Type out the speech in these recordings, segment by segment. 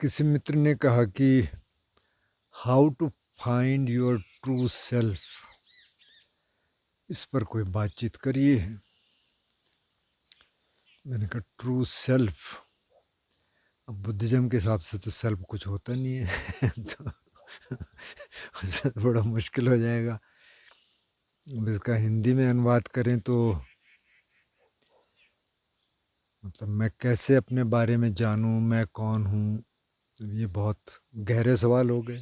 किसी मित्र ने कहा कि how to find your true self, इस पर कोई बातचीत करिए। मैंने कहा ट्रू सेल्फ, अब बुद्धिज़्म के हिसाब से तो सेल्फ कुछ होता नहीं है तो उससे बड़ा मुश्किल हो जाएगा। अब इसका हिंदी में अनुवाद करें तो मतलब मैं कैसे अपने बारे में जानूं, मैं कौन हूं, ये बहुत गहरे सवाल हो गए।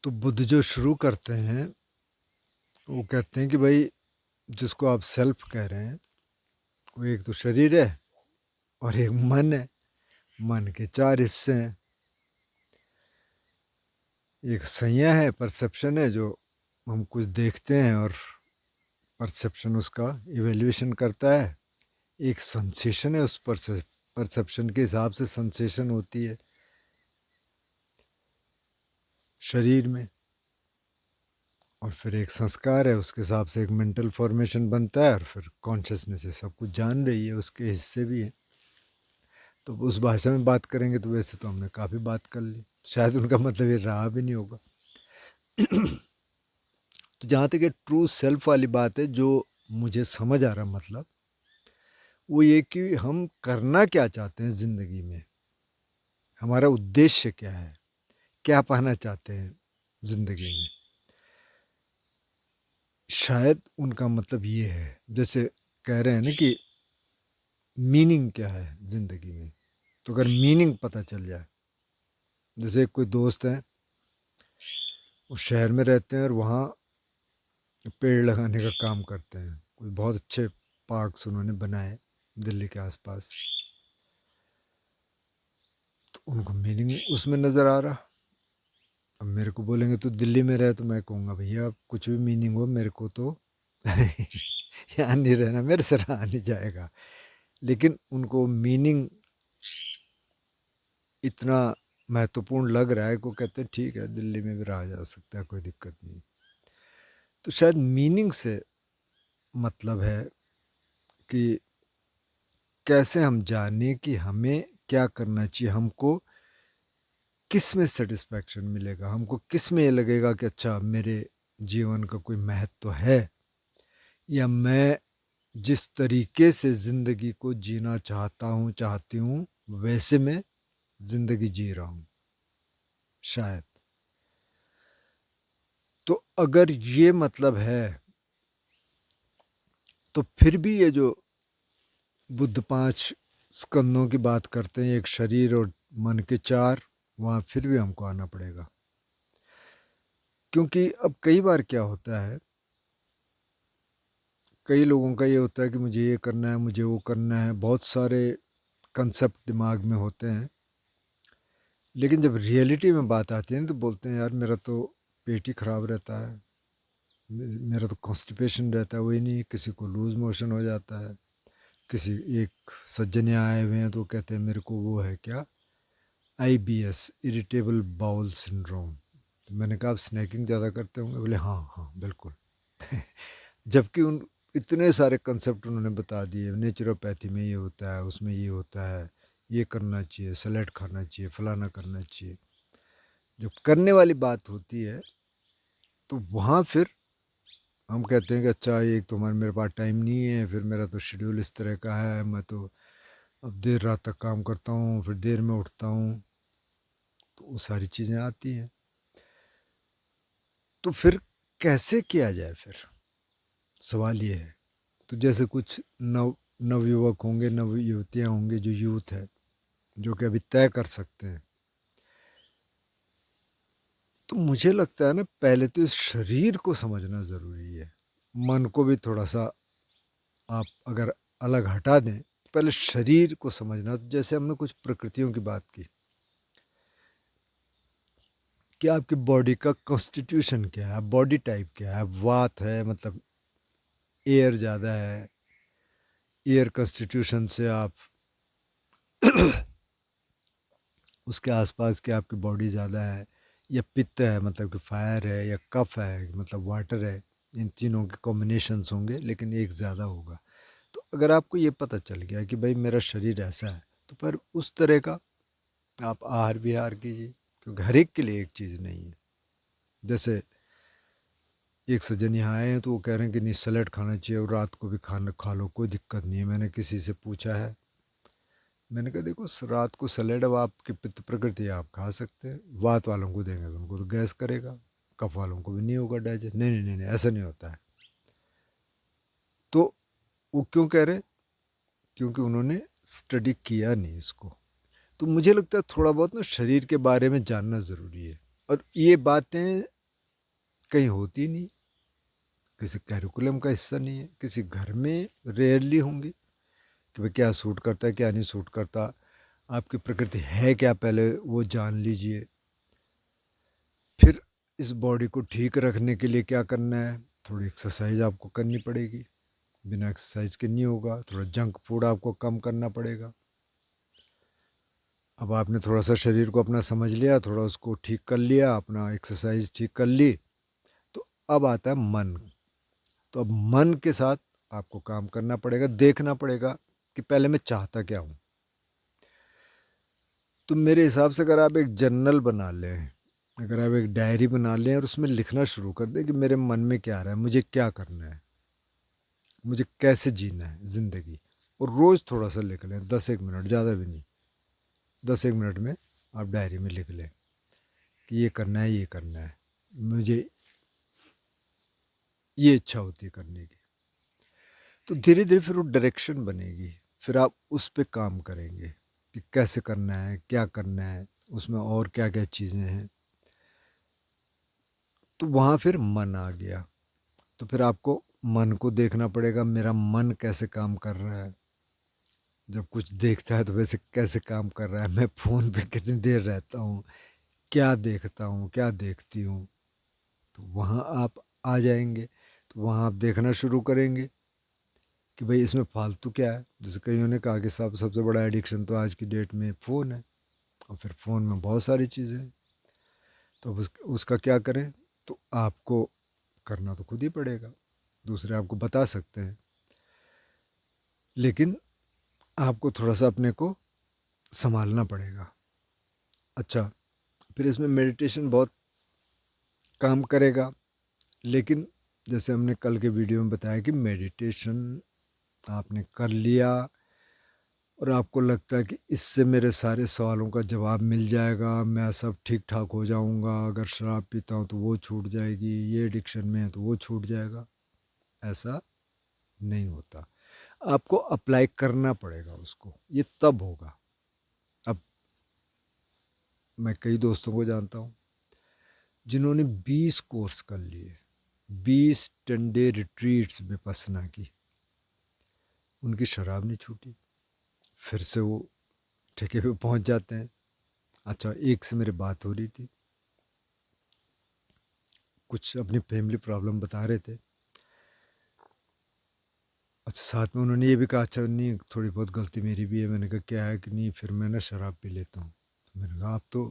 तो बुद्ध जो शुरू करते हैं वो कहते हैं कि भाई जिसको आप सेल्फ कह रहे हैं वो एक तो शरीर है और एक मन है। मन के चार हिस्से हैं। एक संज्ञा है, परसेप्शन है, जो हम कुछ देखते हैं और परसेप्शन उसका इवेल्युएशन करता है। एक सेंसेशन है, उस परसेप्शन के हिसाब से सेंसेशन होती है शरीर में। और फिर एक संस्कार है, उसके हिसाब से एक मेंटल फॉर्मेशन बनता है। और फिर कॉन्शियसनेस है, सब कुछ जान रही है, उसके हिस्से भी हैं। तो उस भाषा में बात करेंगे तो वैसे तो हमने काफ़ी बात कर ली, शायद उनका मतलब ये रहा भी नहीं होगा। तो जहाँ तक ये ट्रू सेल्फ वाली बात है, जो मुझे समझ आ रहा मतलब वो ये कि हम करना क्या चाहते हैं ज़िंदगी में, हमारा उद्देश्य क्या है, क्या पाना चाहते हैं ज़िंदगी में। शायद उनका मतलब ये है, जैसे कह रहे हैं ना कि मीनिंग क्या है ज़िंदगी में। तो अगर मीनिंग पता चल जाए, जैसे कोई दोस्त हैं, वो शहर में रहते हैं और वहाँ पेड़ लगाने का काम करते हैं। कोई बहुत अच्छे पार्क्स उन्होंने बनाए दिल्ली के आसपास। तो उनको मीनिंग उसमें नज़र आ रहा। अब मेरे को बोलेंगे तो दिल्ली में रहे, तो मैं कहूँगा भैया कुछ भी मीनिंग हो, मेरे को तो यहाँ नहीं रहना, मेरे से रहा नहीं जाएगा। लेकिन उनको मीनिंग इतना महत्वपूर्ण लग रहा है कि वो कहते हैं ठीक है, दिल्ली में भी रहा जा सकता है, कोई दिक्कत नहीं। तो शायद मीनिंग से मतलब है कि कैसे हम जाने कि हमें क्या करना चाहिए, हमको किस में सेटिस्फैक्शन मिलेगा, हमको किस में ये लगेगा कि अच्छा मेरे जीवन का कोई महत्व है, या मैं जिस तरीके से ज़िंदगी को जीना चाहता हूँ, चाहती हूँ, वैसे मैं ज़िंदगी जी रहा हूँ शायद। तो अगर ये मतलब है तो फिर भी ये जो बुद्ध 5 स्कंदों की बात करते हैं, एक शरीर और मन के 4, वहाँ फिर भी हमको आना पड़ेगा। क्योंकि अब कई बार क्या होता है, कई लोगों का ये होता है कि मुझे ये करना है, मुझे वो करना है, बहुत सारे कंसेप्ट दिमाग में होते हैं। लेकिन जब रियलिटी में बात आती है ना, तो बोलते हैं यार मेरा तो पेट ही ख़राब रहता है, मेरा तो कॉन्स्टिपेशन रहता है, वही नहीं, किसी को लूज़ मोशन हो जाता है। किसी एक सज्जन यहाँ आए हुए हैं तो कहते हैं मेरे को वो है क्या, IBS, इरिटेबल बाउल सिंड्रोम। तो मैंने कहा आप स्नैकिंग ज़्यादा करते होंगे? बोले हाँ हाँ बिल्कुल। जबकि उन इतने सारे कंसेप्ट उन्होंने बता दिए, नेचुरोपैथी में ये होता है, उसमें ये होता है, ये करना चाहिए, सलाद खाना चाहिए, फलाना करना चाहिए। जब करने वाली बात होती है तो वहाँ फिर हम कहते हैं कि अच्छा ये तो मेरे पास टाइम नहीं है, फिर मेरा तो शेड्यूल इस तरह का है, मैं तो अब देर रात तक काम करता हूँ, फिर देर में उठता हूँ। तो वो सारी चीज़ें आती हैं। तो फिर कैसे किया जाए, फिर सवाल ये है। तो जैसे कुछ नवयुवक होंगे, नव युवतियाँ होंगे, जो यूथ है, जो कि अभी तय कर सकते हैं। तो मुझे लगता है ना, पहले तो इस शरीर को समझना ज़रूरी है। मन को भी थोड़ा सा आप अगर अलग हटा दें, तो पहले शरीर को समझना। तो जैसे हमने कुछ प्रकृतियों की बात की कि आपकी बॉडी का कॉन्स्टिट्यूशन क्या है, बॉडी टाइप क्या है। वात है, मतलब एयर ज़्यादा है, एयर कॉन्स्टिट्यूशन से आप उसके आसपास के आपकी बॉडी ज़्यादा है, या पित्त है मतलब कि फायर है, या कफ है मतलब वाटर है। इन तीनों के कॉम्बिनेशंस होंगे, लेकिन एक ज़्यादा होगा। तो अगर आपको ये पता चल गया कि भाई मेरा शरीर ऐसा है, तो पर उस तरह का आप आहार विहार कीजिए, क्योंकि हर एक के लिए एक चीज़ नहीं है। जैसे एक सज्जन यहाँ आए हैं तो वो कह रहे हैं कि नहीं सैलेड खाना चाहिए और रात को भी खाना खा लो, कोई दिक्कत नहीं है। मैंने किसी से पूछा है, मैंने कहा देखो रात को सैलेड अब आपकी पित्त प्रकृति है, आप खा सकते हैं। वात वालों को देंगे तो उनको तो गैस करेगा, कफ वालों को भी नहीं होगा डाइजेस्ट। नहीं नहीं नहीं नहीं, ऐसा नहीं होता है। तो वो क्यों कह रहे, क्योंकि उन्होंने स्टडी किया नहीं इसको। तो मुझे लगता है थोड़ा बहुत ना शरीर के बारे में जानना ज़रूरी है, और ये बातें कहीं होती नहीं, किसी कैरिकुलम का हिस्सा नहीं है, किसी घर में रेयरली होंगी कि भाई क्या सूट करता है क्या नहीं सूट करता, आपकी प्रकृति है क्या, पहले वो जान लीजिए। फिर इस बॉडी को ठीक रखने के लिए क्या करना है, थोड़ी एक्सरसाइज आपको करनी पड़ेगी, बिना एक्सरसाइज के नहीं होगा। थोड़ा जंक फूड आपको कम करना पड़ेगा। अब आपने थोड़ा सा शरीर को अपना समझ लिया, थोड़ा उसको ठीक कर लिया, अपना एक्सरसाइज ठीक कर ली, तो अब आता है मन। तो अब मन के साथ आपको काम करना पड़ेगा, देखना पड़ेगा कि पहले मैं चाहता क्या हूँ। तो मेरे हिसाब से अगर आप एक जर्नल बना लें, अगर आप एक डायरी बना लें और उसमें लिखना शुरू कर दें कि मेरे मन में क्या आ रहा है, मुझे क्या करना है, मुझे कैसे जीना है ज़िंदगी, और रोज़ थोड़ा सा लिख लें, 10-1 मिनट, ज़्यादा भी नहीं, 10-1 मिनट में आप डायरी में लिख लें कि ये करना है, ये करना है, मुझे ये इच्छा होती है करने की। तो धीरे धीरे फिर वो डायरेक्शन बनेगी, फिर आप उस पर काम करेंगे कि कैसे करना है, क्या करना है, उसमें और क्या क्या चीज़ें हैं। तो वहाँ फिर मन आ गया। तो फिर आपको मन को देखना पड़ेगा, मेरा मन कैसे काम कर रहा है। जब कुछ देखता है तो वैसे कैसे काम कर रहा है, मैं फ़ोन पे कितनी देर रहता हूँ, क्या देखता हूँ, क्या देखती हूँ। तो वहाँ आप आ जाएंगे, तो वहाँ आप देखना शुरू करेंगे कि भाई इसमें फालतू क्या है। जैसे कईयों ने कहा कि साहब सबसे बड़ा एडिक्शन तो आज की डेट में फ़ोन है, और फिर फ़ोन में बहुत सारी चीज़ें हैं। तो अब उसका क्या करें, तो आपको करना तो खुद ही पड़ेगा, दूसरे आपको बता सकते हैं, लेकिन आपको थोड़ा सा अपने को संभालना पड़ेगा। अच्छा, फिर इसमें मेडिटेशन बहुत काम करेगा, लेकिन जैसे हमने कल के वीडियो में बताया कि मेडिटेशन आपने कर लिया और आपको लगता है कि इससे मेरे सारे सवालों का जवाब मिल जाएगा, मैं सब ठीक ठाक हो जाऊंगा, अगर शराब पीता हूँ तो वो छूट जाएगी, ये एडिक्शन में है तो वो छूट जाएगा, ऐसा नहीं होता। आपको अप्लाई करना पड़ेगा उसको, ये तब होगा। अब मैं कई दोस्तों को जानता हूँ जिन्होंने 20 कोर्स कर लिए, 20 10 डे रिट्रीट्स विपස්සना की, उनकी शराब नहीं छूटी, फिर से वो ठेके पे पहुंच जाते हैं। अच्छा, एक से मेरी बात हो रही थी, कुछ अपनी फैमिली प्रॉब्लम बता रहे थे। अच्छा, साथ में उन्होंने ये भी कहा अच्छा नहीं थोड़ी बहुत गलती मेरी भी है। मैंने कहा क्या है, कि नहीं फिर मैं ना शराब पी लेता हूँ। तो मैंने कहा आप तो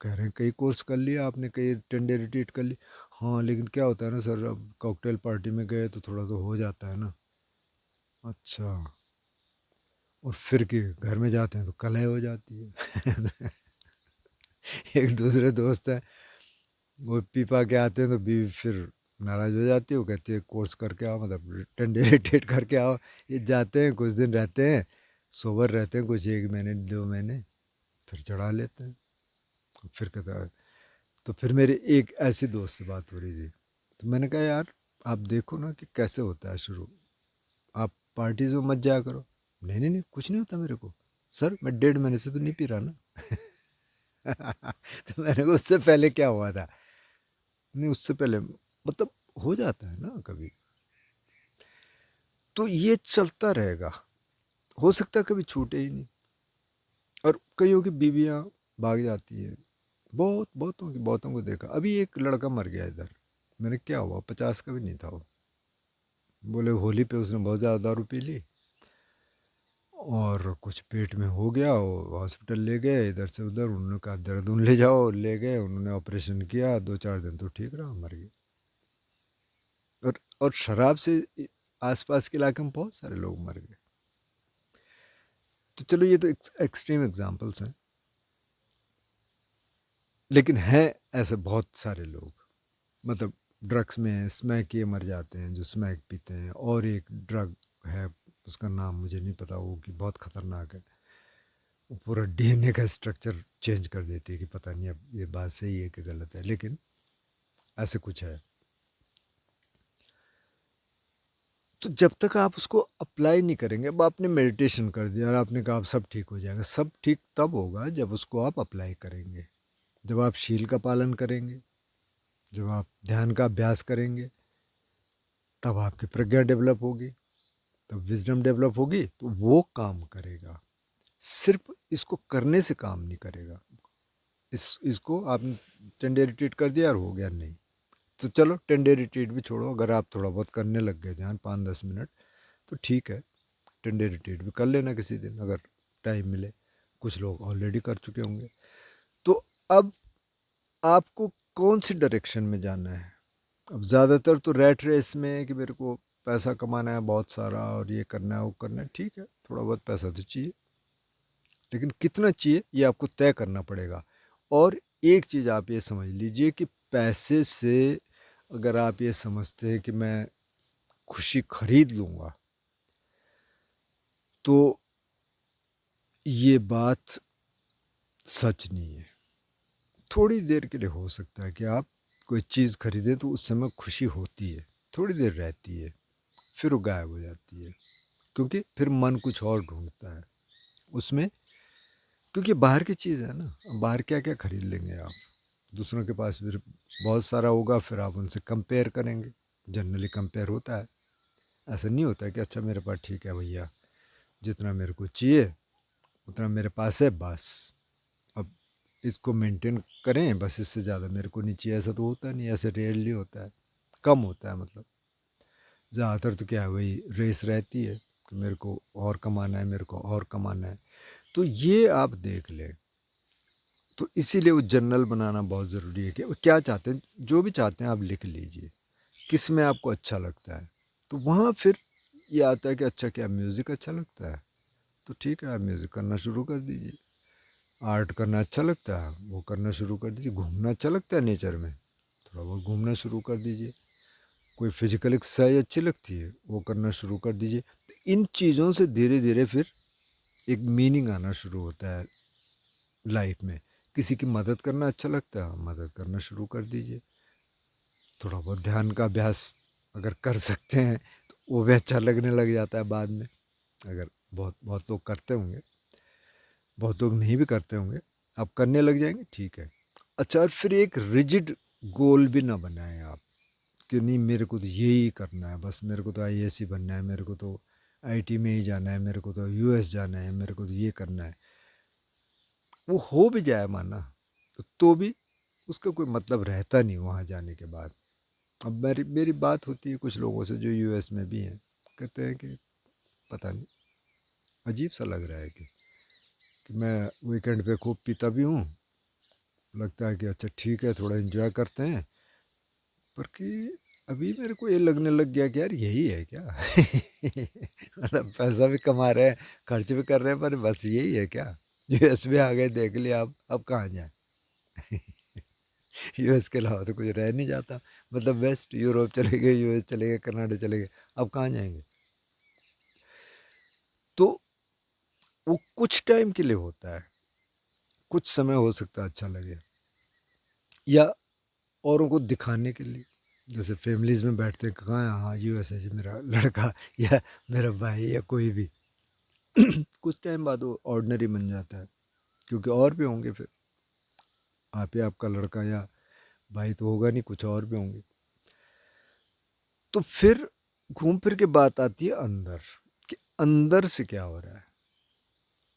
कह रहे हैं कई कोर्स कर लिया आपने, कई 10 डे रिट्रीट कर ली। हाँ लेकिन क्या होता है ना सर, अब कॉकटेल पार्टी में गए तो थोड़ा तो हो जाता है ना। अच्छा, और फिर के घर में जाते हैं तो कलह हो जाती है। एक दूसरे दोस्त हैं, वो पी पा के आते हैं तो बीवी फिर नाराज़ हो जाती है। वो कहती है कोर्स करके आओ, मतलब 10 डे रिट्रीट करके आओ। ये जाते हैं कुछ दिन रहते हैं, सोबर रहते हैं कुछ 1 महीने 2 महीने, फिर चढ़ा लेते हैं। फिर कहता है, तो फिर मेरी एक ऐसी दोस्त से बात हो रही थी, तो मैंने कहा यार आप देखो ना कि कैसे होता है शुरू, आप पार्टीज में मत जाया करो। नहीं नहीं नहीं कुछ नहीं होता मेरे को, सर मैं 1.5 महीने से तो नहीं पी रहा ना। तो मैंने कहा उससे पहले क्या हुआ था। नहीं उससे पहले मतलब हो जाता है ना कभी। तो ये चलता रहेगा, हो सकता है कभी छूटे ही नहीं। और कईयों की बीवियां भाग जाती है, बहुतों को देखा। अभी एक लड़का मर गया इधर, मैंने क्या हुआ, 50 का भी नहीं था वो। बोले होली पे उसने बहुत ज़्यादा दारू पी ली और कुछ पेट में हो गया, वो हॉस्पिटल ले गए, इधर से उधर, उन्होंने कहा देहरादून ले जाओ, ले गए, उन्होंने ऑपरेशन किया, 2-4 दिन तो ठीक रहा, मर गया। और शराब से आसपास के इलाके में बहुत सारे लोग मर गए। तो चलो ये तो एक्सट्रीम एग्जांपल्स हैं, लेकिन हैं ऐसे बहुत सारे लोग, मतलब ड्रग्स में स्मैक किए मर जाते हैं जो स्मैक पीते हैं। और एक ड्रग है, उसका नाम मुझे नहीं पता, वो कि बहुत ख़तरनाक है, वो पूरा डीएनए का स्ट्रक्चर चेंज कर देती है कि पता नहीं अब ये बात सही है कि गलत है, लेकिन ऐसे कुछ है। तो जब तक आप उसको अप्लाई नहीं करेंगे, अब आपने मेडिटेशन कर दिया और आपने कहा अब सब ठीक हो जाएगा, सब ठीक तब होगा जब उसको आप अप्लाई करेंगे, जब आप शील का पालन करेंगे, जब आप ध्यान का अभ्यास करेंगे, तब आपकी प्रज्ञा डेवलप होगी, तब विजडम डेवलप होगी, तो वो काम करेगा। सिर्फ इसको करने से काम नहीं करेगा। इसको आपने 10 डे रिट्रीट कर दिया और हो गया, नहीं। तो चलो 10 डे रिट्रीट भी छोड़ो, अगर आप थोड़ा बहुत करने लग गए ध्यान 5-10 मिनट, तो ठीक है, 10 डे रिट्रीट भी कर लेना किसी दिन अगर टाइम मिले। कुछ लोग ऑलरेडी कर चुके होंगे। तो अब आपको कौन सी डायरेक्शन में जाना है? अब ज़्यादातर तो रैट रेस में है कि मेरे को पैसा कमाना है बहुत सारा और ये करना है वो करना है, ठीक है, थोड़ा बहुत पैसा तो चाहिए, लेकिन कितना चाहिए ये आपको तय करना पड़ेगा। और एक चीज़ आप ये समझ लीजिए कि पैसे से अगर आप ये समझते हैं कि मैं खुशी खरीद लूँगा, तो ये बात सच नहीं है। थोड़ी देर के लिए हो सकता है कि आप कोई चीज़ खरीदें तो उस समय खुशी होती है, थोड़ी देर रहती है, फिर वो गायब हो जाती है, क्योंकि फिर मन कुछ और ढूंढता है उसमें, क्योंकि बाहर की चीज़ है ना। बाहर क्या क्या खरीद लेंगे आप, दूसरों के पास फिर बहुत सारा होगा, फिर आप उनसे कंपेयर करेंगे। जनरली कंपेयर होता है, ऐसा नहीं होता है कि अच्छा मेरे पास ठीक है भैया, जितना मेरे को चाहिए उतना मेरे पास है बस, अब इसको मेंटेन करें बस, इससे ज़्यादा मेरे को नहीं चाहिए। ऐसा तो होता नहीं, ऐसे रेयरली होता है, कम होता है। मतलब ज़्यादातर तो क्या है, वही रेस रहती है कि मेरे को और कमाना है, मेरे को और कमाना है। तो ये आप देख लें। तो इसीलिए वो जर्नल बनाना बहुत ज़रूरी है कि वो क्या चाहते हैं, जो भी चाहते हैं आप लिख लीजिए, किस में आपको अच्छा लगता है। तो वहाँ फिर ये आता है कि अच्छा क्या म्यूज़िक अच्छा लगता है, तो ठीक है आप म्यूज़िक करना शुरू कर दीजिए। आर्ट करना अच्छा लगता है, वो करना शुरू कर दीजिए। घूमना अच्छा लगता है नेचर में, थोड़ा बहुत घूमना शुरू कर दीजिए। कोई फिजिकल एक्सरसाइज अच्छी लगती है, वो करना शुरू कर दीजिए। तो इन चीज़ों से धीरे धीरे फिर एक मीनिंग आना शुरू होता है लाइफ में। किसी की मदद करना अच्छा लगता है, मदद करना शुरू कर दीजिए। थोड़ा बहुत ध्यान का अभ्यास अगर कर सकते हैं तो वो भी अच्छा लगने लग जाता है बाद में। अगर बहुत बहुत लोग करते होंगे, बहुत लोग नहीं भी करते होंगे, आप करने लग जाएंगे, ठीक है। अच्छा, और फिर एक रिजिड गोल भी ना बनाएं आप कि नहीं मेरे को तो यही करना है बस, मेरे को तो आईएएस ही बनना है, मेरे को तो आईटी में ही जाना है, मेरे को तो यूएस जाना है, मेरे को तो ये करना है। वो हो भी जाए माना, तो भी उसका कोई मतलब रहता नहीं वहाँ जाने के बाद। अब मेरी मेरी बात होती है कुछ लोगों से जो यूएस में भी हैं, कहते हैं कि पता नहीं, अजीब सा लग रहा है कि मैं वीकेंड पे खूब पीता भी हूँ, लगता है कि अच्छा ठीक है थोड़ा इन्जॉय करते हैं, पर कि अभी मेरे को ये लगने लग गया कि यार यही है क्या। मतलब पैसा भी कमा रहे हैं, खर्च भी कर रहे हैं, पर बस यही है क्या? यूएस में आ गए, देख लिया, अब कहाँ जाए। यूएस के अलावा तो कुछ रह नहीं जाता। मतलब वेस्ट यूरोप चले गए, यूएस चले गए, कनाडा चले गए, अब कहाँ जाएंगे? तो वो कुछ टाइम के लिए होता है, कुछ समय हो सकता है अच्छा लगे, या औरों को दिखाने के लिए। जैसे फैमिलीज़ में बैठते हैं, कहाँ है, हाँ यूएस है जी मेरा लड़का, या मेरा भाई, या कोई भी। कुछ टाइम बाद वो ऑर्डिनरी बन जाता है, क्योंकि और भी होंगे फिर, आप ही आपका लड़का या भाई तो होगा नहीं, कुछ और भी होंगे। तो फिर घूम फिर के बात आती है अंदर, कि अंदर से क्या हो रहा है।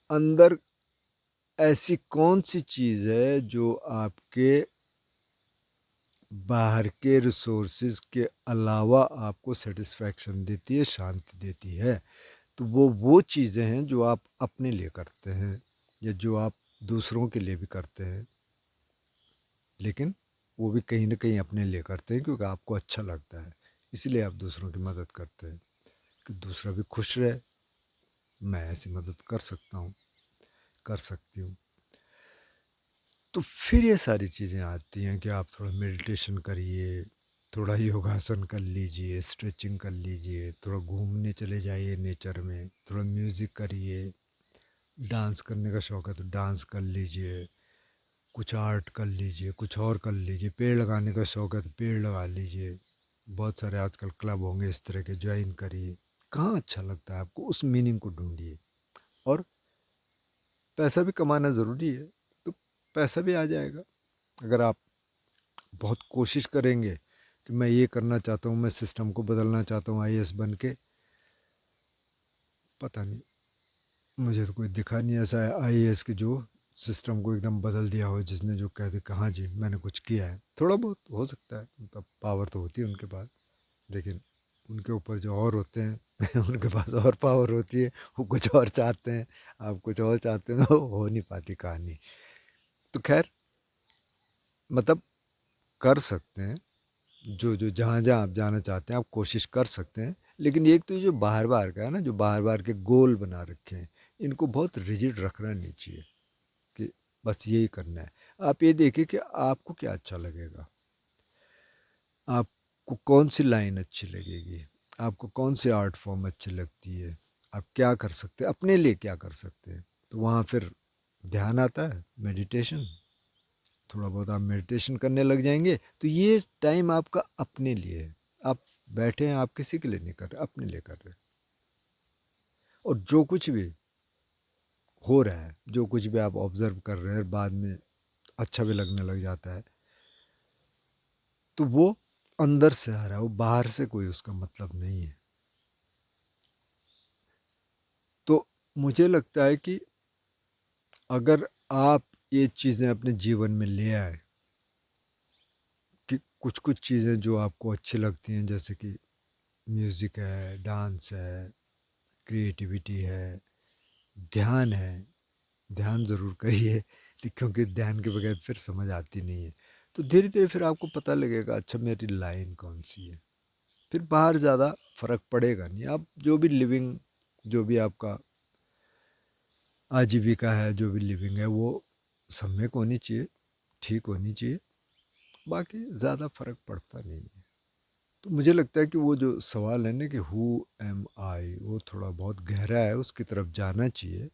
अंदर ऐसी कौन सी चीज़ है जो आपके बाहर के रिसोर्सेज के अलावा आपको सेटिस्फैक्शन देती है, शांति देती है। तो वो चीज़ें हैं जो आप अपने लिए करते हैं, या जो आप दूसरों के लिए भी करते हैं, लेकिन वो भी कहीं ना कहीं अपने लिए करते हैं क्योंकि आपको अच्छा लगता है, इसलिए आप दूसरों की मदद करते हैं कि दूसरा भी खुश रहे, मैं ऐसी मदद कर सकता हूँ, कर सकती हूँ। तो फिर ये सारी चीज़ें आती हैं कि आप थोड़ा मेडिटेशन करिए, थोड़ा योगासन कर लीजिए, स्ट्रेचिंग कर लीजिए, थोड़ा घूमने चले जाइए नेचर में, थोड़ा म्यूज़िक करिए, डांस करने का शौक है तो डांस कर लीजिए, कुछ आर्ट कर लीजिए, कुछ और कर लीजिए, पेड़ लगाने का शौक है तो पेड़ लगा लीजिए। बहुत सारे आजकल क्लब होंगे इस तरह के, ज्वाइन करिए। कहाँ अच्छा लगता है आपको, उस मीनिंग को ढूंढिए। और पैसा भी कमाना ज़रूरी है, तो पैसा भी आ जाएगा अगर आप बहुत कोशिश करेंगे कि मैं ये करना चाहता हूँ, मैं सिस्टम को बदलना चाहता हूँ आईएएस बन के। पता नहीं, मुझे तो कोई दिखा नहीं ऐसा आईएएस की जो सिस्टम को एकदम बदल दिया हो, जिसने जो कह दे कि हाँ जी मैंने कुछ किया है। थोड़ा बहुत हो सकता है, मतलब पावर तो होती है उनके पास, लेकिन उनके ऊपर जो और होते हैं उनके पास और पावर होती है, वो कुछ और चाहते हैं, आप कुछ और चाहते हैं, तो हो नहीं पाती कहानी। तो खैर, मतलब कर सकते हैं, जो जो जहाँ जहाँ आप जाना चाहते हैं आप कोशिश कर सकते हैं। लेकिन एक तो ये जो बार बार का है ना, जो बार बार के गोल बना रखे हैं, इनको बहुत रिजिड रखना नहीं चाहिए कि बस यही करना है। आप ये देखिए कि आपको क्या अच्छा लगेगा, आपको कौन सी लाइन अच्छी लगेगी, आपको कौन सी आर्ट फॉर्म अच्छी लगती है, आप क्या कर सकते हैं अपने लिए, क्या कर सकते हैं। तो वहाँ फिर ध्यान आता है, मेडिटेशन। थोड़ा बहुत आप मेडिटेशन करने लग जाएंगे तो ये टाइम आपका अपने लिए है। आप बैठे हैं, आप किसी के लिए नहीं कर रहे, अपने लिए कर रहे हैं। और जो कुछ भी हो रहा है, जो कुछ भी आप ऑब्जर्व कर रहे हैं, बाद में अच्छा भी लगने लग जाता है, तो वो अंदर से आ रहा है, वो बाहर से कोई उसका मतलब नहीं है। तो मुझे लगता है कि अगर आप ये चीज़ें अपने जीवन में ले आए कि कुछ कुछ चीज़ें जो आपको अच्छी लगती हैं, जैसे कि म्यूज़िक है, डांस है, क्रिएटिविटी है, ध्यान है। ध्यान ज़रूर करिए, क्योंकि ध्यान के बगैर फिर समझ आती नहीं है। तो धीरे धीरे फिर आपको पता लगेगा अच्छा मेरी लाइन कौन सी है। फिर बाहर ज़्यादा फ़र्क पड़ेगा नहीं। आप जो भी लिविंग, जो भी आपका आजीविका है, जो भी लिविंग है, वो सम्यक होनी चाहिए, ठीक होनी चाहिए। बाकी ज़्यादा फ़र्क पड़ता नहीं है। तो मुझे लगता है कि वो जो सवाल है ना कि हु एम आई, वो थोड़ा बहुत गहरा है, उसकी तरफ जाना चाहिए।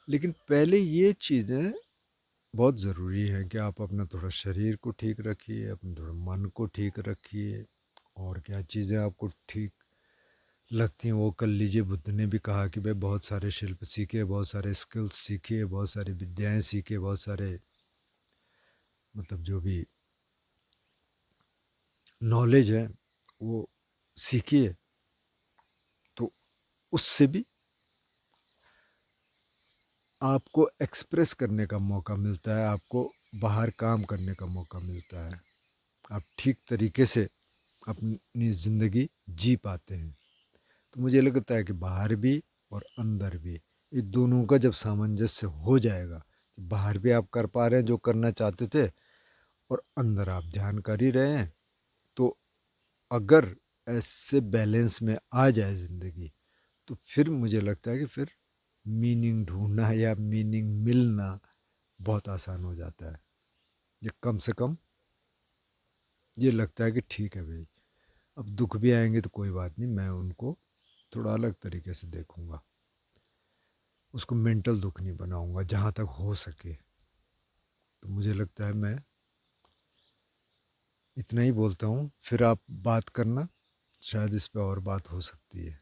लेकिन पहले ये चीज़ें बहुत ज़रूरी है कि आप अपना थोड़ा शरीर को ठीक रखिए, अपना थोड़ा मन को ठीक रखिए, और क्या चीज़ें आपको ठीक लगती हैं वो कर लीजिए। बुद्ध ने भी कहा कि भाई बहुत सारे शिल्प सीखिए, बहुत सारे स्किल्स सीखिए, बहुत सारी विद्याएं सीखिए, बहुत सारे मतलब जो भी नॉलेज है वो सीखिए। तो उससे भी आपको एक्सप्रेस करने का मौका मिलता है, आपको बाहर काम करने का मौका मिलता है, आप ठीक तरीके से अपनी ज़िंदगी जी पाते हैं। तो मुझे लगता है कि बाहर भी और अंदर भी, ये दोनों का जब सामंजस्य हो जाएगा, बाहर भी आप कर पा रहे हैं जो करना चाहते थे, और अंदर आप ध्यान कर ही रहे हैं, तो अगर ऐसे बैलेंस में आ जाए ज़िंदगी, तो फिर मुझे लगता है कि फिर मीनिंग ढूंढना या मीनिंग मिलना बहुत आसान हो जाता है। ये कम से कम ये लगता है कि ठीक है भाई, अब दुख भी आएंगे तो कोई बात नहीं, मैं उनको थोड़ा अलग तरीके से देखूंगा, उसको मेंटल दुख नहीं बनाऊंगा जहाँ तक हो सके। तो मुझे लगता है मैं इतना ही बोलता हूँ, फिर आप बात करना, शायद इस पे और बात हो सकती है।